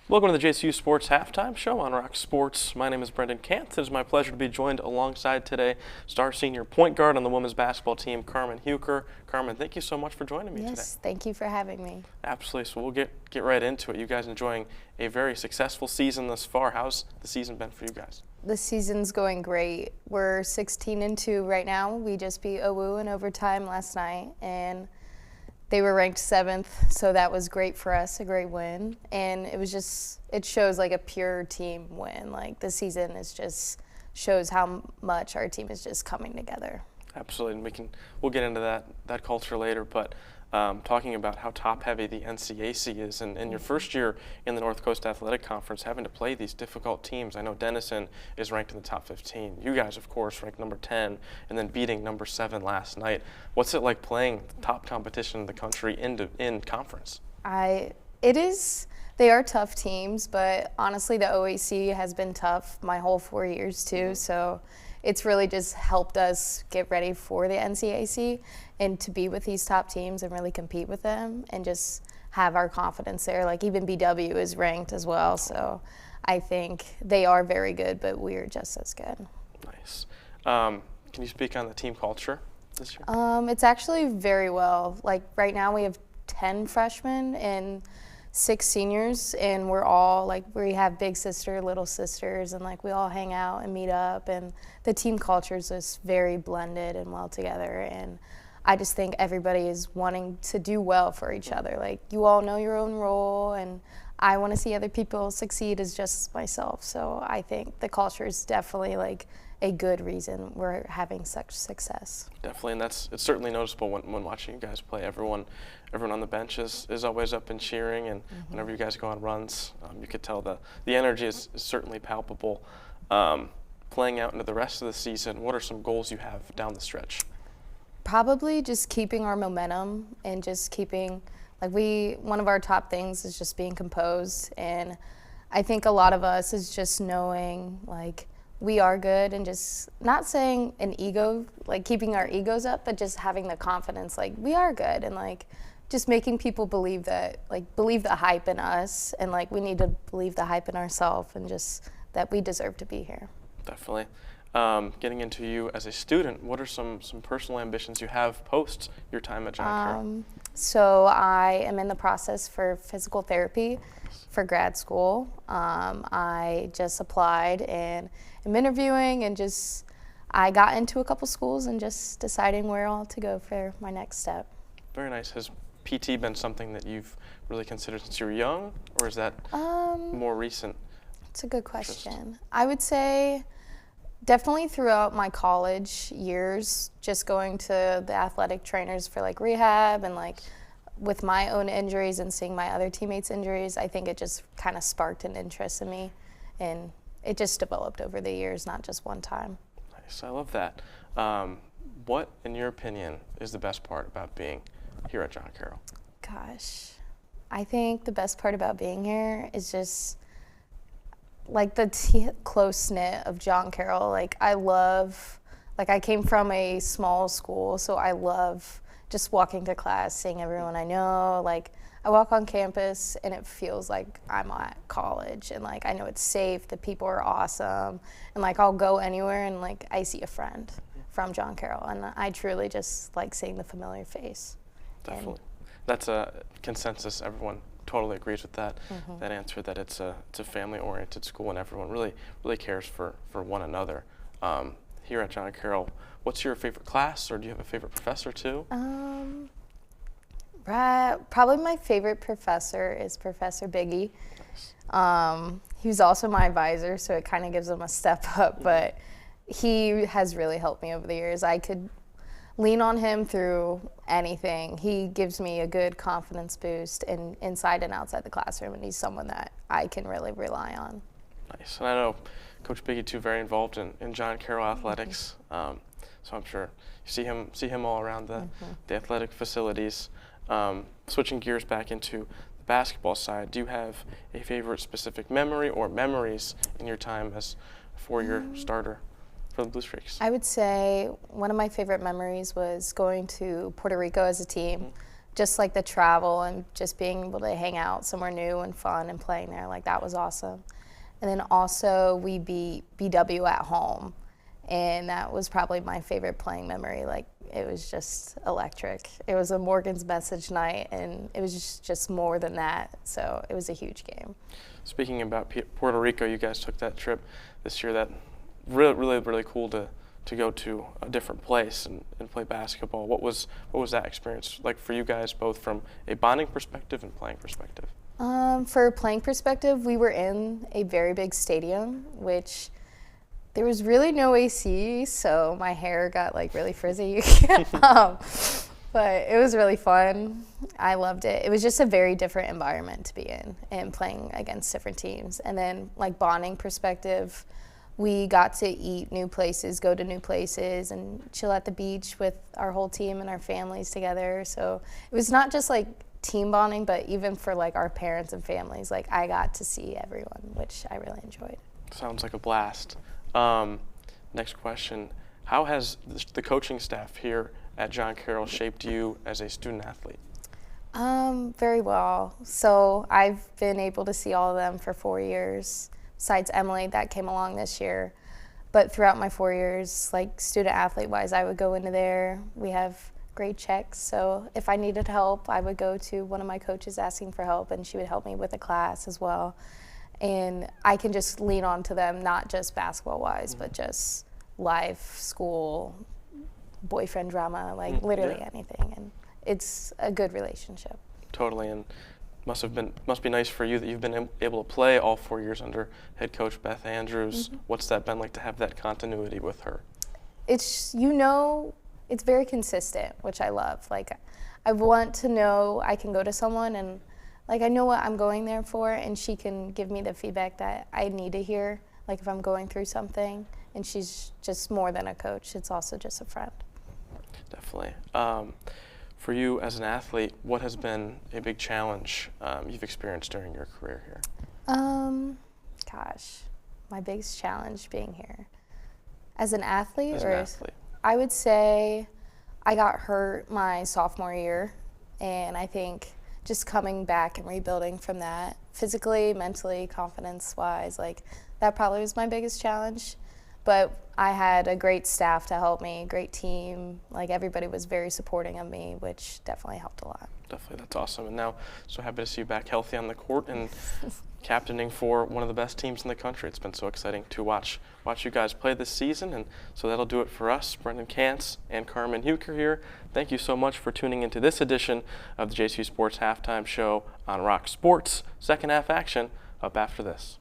Welcome to the JCU Sports Halftime Show on Rock Sports. My name is Brendan Kant. It is my pleasure to be joined alongside today star senior point guard on the women's basketball team, Carmen Heuker. Carmen, thank you so much for joining me today. Yes, thank you for having me. Absolutely. So we'll get right into it. You guys enjoying a very successful season thus far. How's the season been for you guys? The season's going great. We're 16-2 right now. We just beat OU in overtime last night, and they were ranked 7th, so that was great for us, a great win. And it shows like a pure team win. Like the season shows how much our team is just coming together. Absolutely, and we'll get into that culture later, but talking about how top-heavy the NCAC is, and in your first year in the North Coast Athletic Conference, having to play these difficult teams. I know Denison is ranked in the top 15. You guys, of course, ranked number 10, and then beating number 7 last night. What's it like playing the top competition in the country in conference? They are tough teams, but honestly, the OAC has been tough my whole 4 years too. So it's really just helped us get ready for the NCAC and to be with these top teams and really compete with them and just have our confidence there. Like even BW is ranked as well, so I think they are very good, but we're just as good. Nice. Can you speak on the team culture this year? It's actually very well. Like right now we have 10 freshmen and 6 seniors, and we're all like, we have big sister, little sisters, and like we all hang out and meet up, and the team culture is just very blended and well together. And I just think everybody is wanting to do well for each other. Like you all know your own role, and I want to see other people succeed as just myself. So I think the culture is definitely like a good reason we're having such success. Definitely, and it's certainly noticeable when watching you guys play. Everyone on the bench is always up and cheering, and whenever you guys go on runs, you could tell the energy is certainly palpable. Playing out into the rest of the season, what are some goals you have down the stretch? Probably just keeping our momentum and just keeping, one of our top things is just being composed, and I think a lot of us is just knowing like we are good and just not saying an ego, like keeping our egos up, but just having the confidence like we are good, and like just making people believe that, like believe the hype in us, and like we need to believe the hype in ourselves, and just that we deserve to be here. Definitely. Getting into you as a student, what are some personal ambitions you have post your time at John Carroll? So I am in the process for physical therapy for grad school. I just applied and am interviewing, and I got into a couple schools and just deciding where all to go for my next step. Very nice. Has PT been something that you've really considered since you were young, or is that more recent? It's a good question. I would say definitely throughout my college years, just going to the athletic trainers for like rehab and like with my own injuries and seeing my other teammates' injuries, I think it just kind of sparked an interest in me, and it just developed over the years, not just one time. Nice, I love that. What, in your opinion, is the best part about being here at John Carroll? Gosh, I think the best part about being here is just like the close-knit of John Carroll. Like I came from a small school, so I love just walking to class, seeing everyone I know. Like I walk on campus and it feels like I'm at college, and like I know it's safe, the people are awesome, and like I'll go anywhere and like I see a friend from John Carroll, and I truly just like seeing the familiar face. Definitely. That's a consensus. Everyone totally agrees with that answer, that it's a family-oriented school and everyone really cares for one another. Here at John Carroll, what's your favorite class, or do you have a favorite professor too? Probably my favorite professor is Professor Biggie. He was also my advisor, so it kind of gives him a step up, but he has really helped me over the years. I could lean on him through anything. He gives me a good confidence boost inside and outside the classroom, and he's someone that I can really rely on. Nice. And I know Coach Biggie too, very involved in John Carroll athletics. So I'm sure you see him all around the athletic facilities. Switching gears back into the basketball side, do you have a favorite specific memory or memories in your time as a four-year starter for the Blue Streaks? I would say one of my favorite memories was going to Puerto Rico as a team. just like the travel and just being able to hang out somewhere new and fun and playing there, like that was awesome. And then also we beat BW at home, and that was probably my favorite playing memory. Like it was just electric. It was a Morgan's Message night, and it was just more than that. So it was a huge game. Speaking about Puerto Rico, you guys took that trip this year. That really cool to go to a different place and play basketball. What was that experience like for you guys, both from a bonding perspective and playing perspective? For a playing perspective, we were in a very big stadium, which there was really no AC, so my hair got like really frizzy. But it was really fun. I loved it. It was just a very different environment to be in and playing against different teams. And then like bonding perspective, we got to eat new places, go to new places, and chill at the beach with our whole team and our families together. So it was not just like team bonding, but even for like our parents and families, like I got to see everyone, which I really enjoyed. Sounds like a blast. Next question. How has the coaching staff here at John Carroll shaped you as a student athlete? Very well. So I've been able to see all of them for 4 years, besides Emily that came along this year. But throughout my 4 years, like student athlete wise, I would go into there. We have grade checks, so if I needed help, I would go to one of my coaches asking for help, and she would help me with a class as well. And I can just lean on to them, not just basketball wise, but just life, school, boyfriend drama, like literally anything. And it's a good relationship. Totally, and must be nice for you that you've been able to play all 4 years under head coach Beth Andrews. What's that been like to have that continuity with her? It's, it's very consistent, which I love. Like, I want to know I can go to someone and like I know what I'm going there for, and she can give me the feedback that I need to hear, like if I'm going through something. And she's just more than a coach, it's also just a friend. Definitely. For you as an athlete, what has been a big challenge you've experienced during your career here? Gosh, my biggest challenge being here. As an athlete? As an athlete. I would say I got hurt my sophomore year, and I think just coming back and rebuilding from that, physically, mentally, confidence-wise, like that probably was my biggest challenge. But I had a great staff to help me, great team. Like everybody was very supporting of me, which definitely helped a lot. Definitely, that's awesome. And now, so happy to see you back healthy on the court and captaining for one of the best teams in the country. It's been so exciting to watch you guys play this season. And so that'll do it for us. Brendan Kantz and Carmen Heuker here. Thank you so much for tuning into this edition of the JCU Sports Halftime Show on Rock Sports. Second half action up after this.